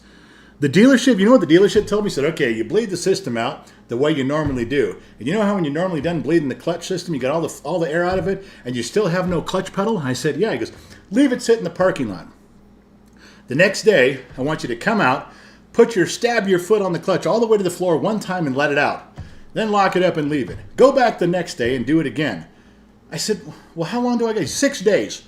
The dealership, you know what the dealership told me? Said, okay, you bleed the system out the way you normally do. And you know how when you're normally done bleeding the clutch system, you got all the air out of it, and you still have no clutch pedal? I said, yeah. He goes, leave it sit in the parking lot. The next day, I want you to come out, stab your foot on the clutch all the way to the floor one time and let it out. Then lock it up and leave it. Go back the next day and do it again. I said, well, how long do I get? 6 days.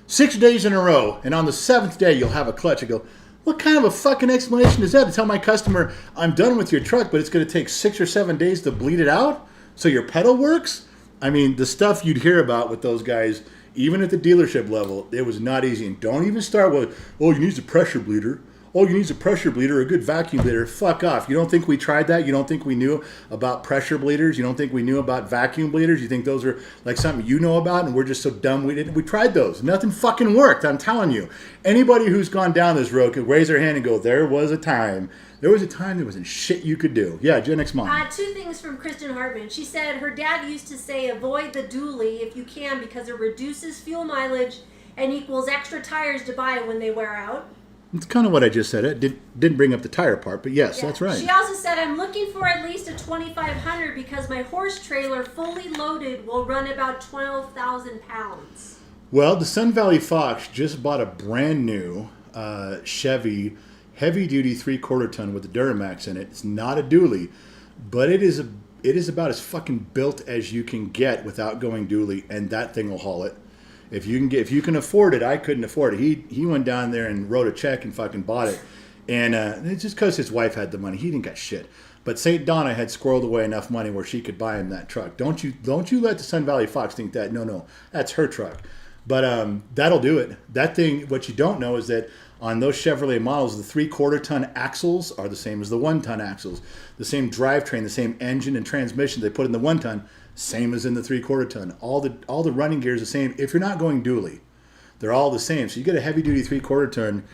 6 days in a row. And on the 7th day, you'll have a clutch. I go, what kind of a fucking explanation is that to tell my customer I'm done with your truck, but it's going to take 6 or 7 days to bleed it out so your pedal works? I mean, the stuff you'd hear about with those guys, even at the dealership level, it was not easy. And don't even start with, oh, you need a pressure bleeder. Oh, you need a pressure bleeder, a good vacuum bleeder. Fuck off. You don't think we tried that? You don't think we knew about pressure bleeders? You don't think we knew about vacuum bleeders? You think those are like something you know about and we're just so dumb we didn't? We tried those. Nothing fucking worked, I'm telling you. Anybody who's gone down this road could raise their hand and go, there was a time. There wasn't shit you could do. Yeah, Gen X Mom. 2 things from Kristen Hartman. She said her dad used to say avoid the dually if you can because it reduces fuel mileage and equals extra tires to buy when they wear out. It's kind of what I just said. It didn't bring up the tire part, but yes, that's right. She also said, I'm looking for at least a 2500 because my horse trailer fully loaded will run about 12,000 pounds. Well, the Sun Valley Fox just bought a brand new Chevy heavy-duty 3/4 ton with a Duramax in it. It's not a dually, but it is about as fucking built as you can get without going dually, and that thing will haul it. If you can afford it, I couldn't afford it. He went down there and wrote a check and fucking bought it, and it's just because his wife had the money. He didn't got shit. But St. Donna had squirreled away enough money where she could buy him that truck. Don't you let the Sun Valley Fox think that. No, that's her truck. But that'll do it. That thing. What you don't know is that on those Chevrolet models, the 3/4 ton axles are the same as the 1 ton axles. The same drivetrain, the same engine and transmission they put in the 1 ton. Same as in the 3/4 ton. All the running gear is the same. If you're not going dually, they're all the same. So you get a heavy duty 3/4 ton,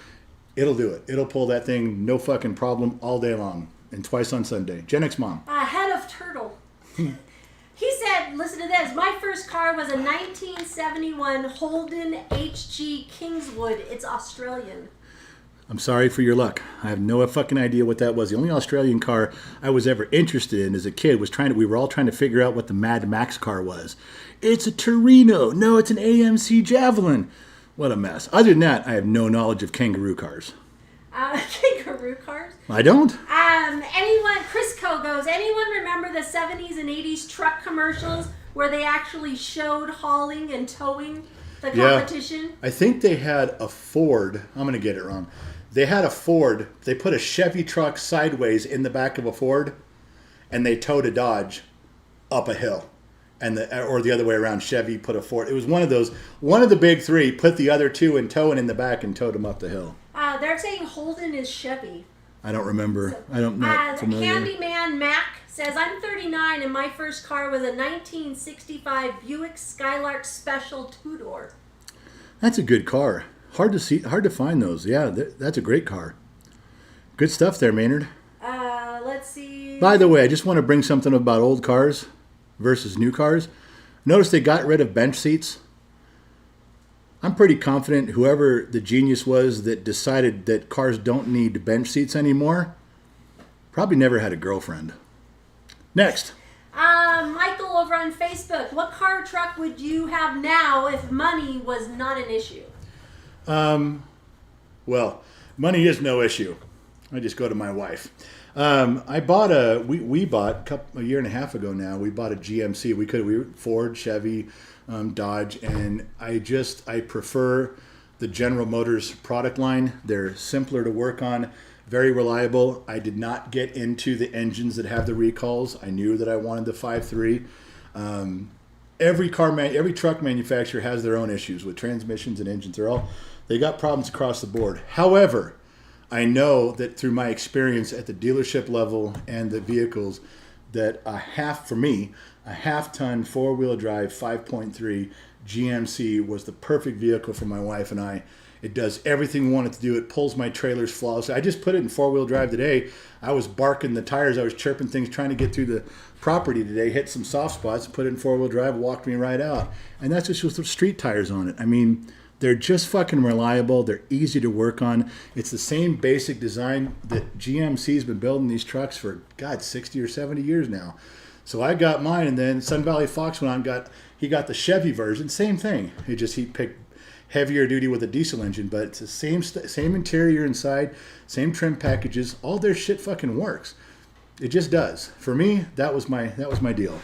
it'll do it. It'll pull that thing, no fucking problem, all day long and twice on Sunday. Gen X Mom. Head of turtle. He said, listen to this. My first car was a 1971 Holden HG Kingswood. It's Australian. I'm sorry for your luck. I have no fucking idea what that was. The only Australian car I was ever interested in as a kid was we were all trying to figure out what the Mad Max car was. It's a Torino. No, it's an AMC Javelin. What a mess. Other than that, I have no knowledge of kangaroo cars. Kangaroo cars? I don't. Crisco goes, anyone remember the 70s and 80s truck commercials where they actually showed hauling and towing The Yeah. competition? I think they had a Ford. I'm going to get it wrong. They had a Ford. They put a Chevy truck sideways in the back of a Ford, and they towed a Dodge up a hill. Or the other way around. Chevy put a Ford. It was one of those. One of the big three put the other two in tow and in the back and towed them up the hill. They're saying Holden is Chevy. I don't remember. I don't know. Handyman Mac says, I'm 39 and my first car was a 1965 Buick Skylark Special 2-door. That's a good car. Hard to find those. Yeah, that's a great car. Good stuff there, Maynard. Let's see. By the way, I just want to bring something up about old cars versus new cars. Notice they got rid of bench seats. I'm pretty confident whoever the genius was that decided that cars don't need bench seats anymore probably never had a girlfriend. Next. Michael over on Facebook. What car or truck would you have now if money was not an issue? Well, money is no issue. I just go to my wife. I bought we bought a year and a half ago now. We bought a GMC. We were Ford, Chevy, Dodge, and I prefer the General Motors product line. They're simpler to work on, very reliable. I did not get into the engines that have the recalls. I knew that I wanted the 5.3. Every truck manufacturer has their own issues with transmissions and engines. They got problems across the board. However, I know that through my experience at the dealership level and the vehicles, that a half-ton four-wheel drive 5.3 GMC was the perfect vehicle for my wife and I. It does everything we want it to do. It pulls my trailers flawlessly. I just put it in four-wheel drive today. I was barking the tires. I was chirping things, trying to get through the property today, hit some soft spots, put it in four-wheel drive, walked me right out. And that's just with the street tires on it. I mean, they're just fucking reliable. They're easy to work on. It's the same basic design that GMC's been building these trucks for, 60 or 70 years now. So I got mine, and then Sun Valley Fox went on, he got the Chevy version. Same thing. He picked heavier duty with a diesel engine, but it's the same interior inside, same trim packages. All their shit fucking works. It just does. For me, that was my deal.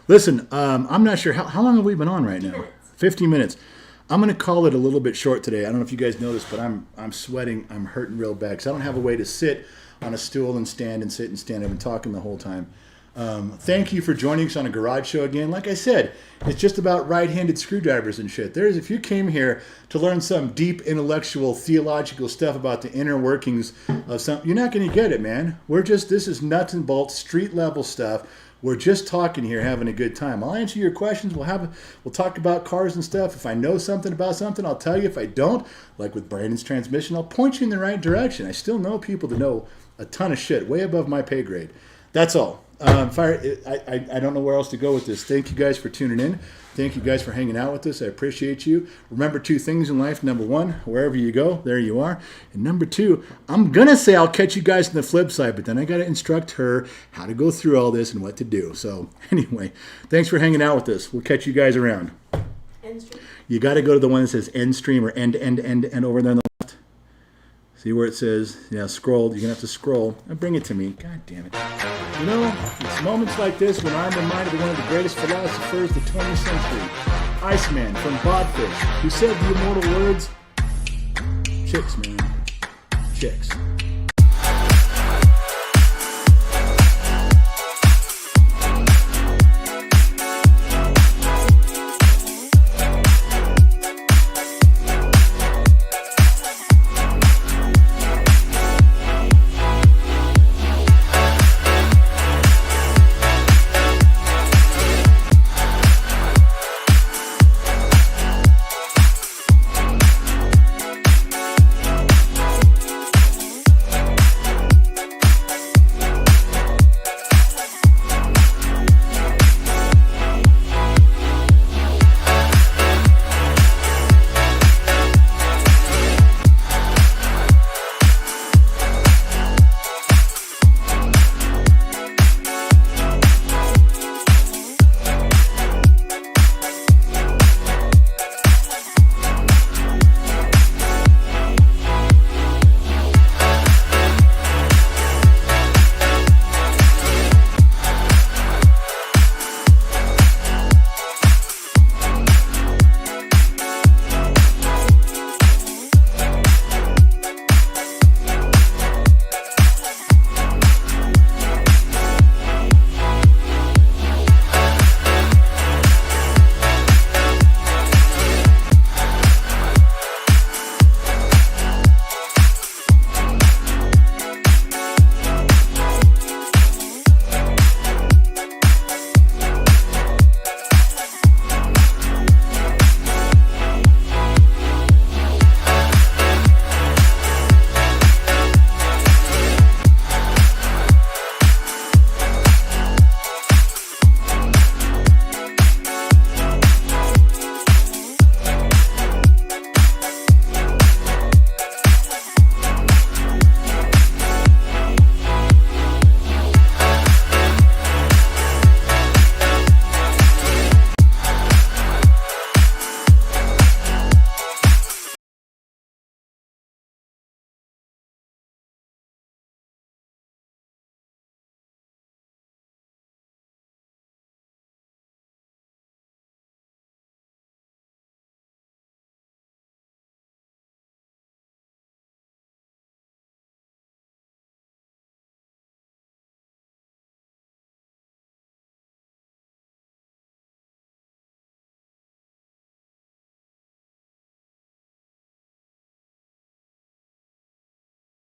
Listen, I'm not sure how long have we been on right now. 50 minutes. I'm going to call it a little bit short today. I don't know if you guys noticed, but I'm sweating. I'm hurting real bad because I don't have a way to sit on a stool and stand and sit and stand. I've been talking the whole time. Thank you for joining us on a garage show again. Like I said, it's just about right-handed screwdrivers and shit. If you came here to learn some deep intellectual theological stuff about the inner workings of something, you're not going to get it, man. This is nuts and bolts, street level stuff. We're just talking here, having a good time. I'll answer your questions. We'll talk about cars and stuff. If I know something about something, I'll tell you. If I don't, like with Brandon's transmission, I'll point you in the right direction. I still know people that know a ton of shit, way above my pay grade. That's all. I don't know where else to go with this. Thank you guys for tuning in. Thank you guys for hanging out with us. I appreciate you. Remember two things in life. Number one, wherever you go, there you are. And number two, I'm going to say I'll catch you guys on the flip side, but then I got to instruct her how to go through all this and what to do. So anyway, thanks for hanging out with us. We'll catch you guys around. End stream. You got to go to the one that says end stream or end over there on the left. See where it says, scroll. You're going to have to scroll. And bring it to me. God damn it. You know, it's moments like this when I'm reminded of one of the greatest philosophers of the 20th century, Iceman from Bodfish, who said the immortal words, chicks, man. Chicks.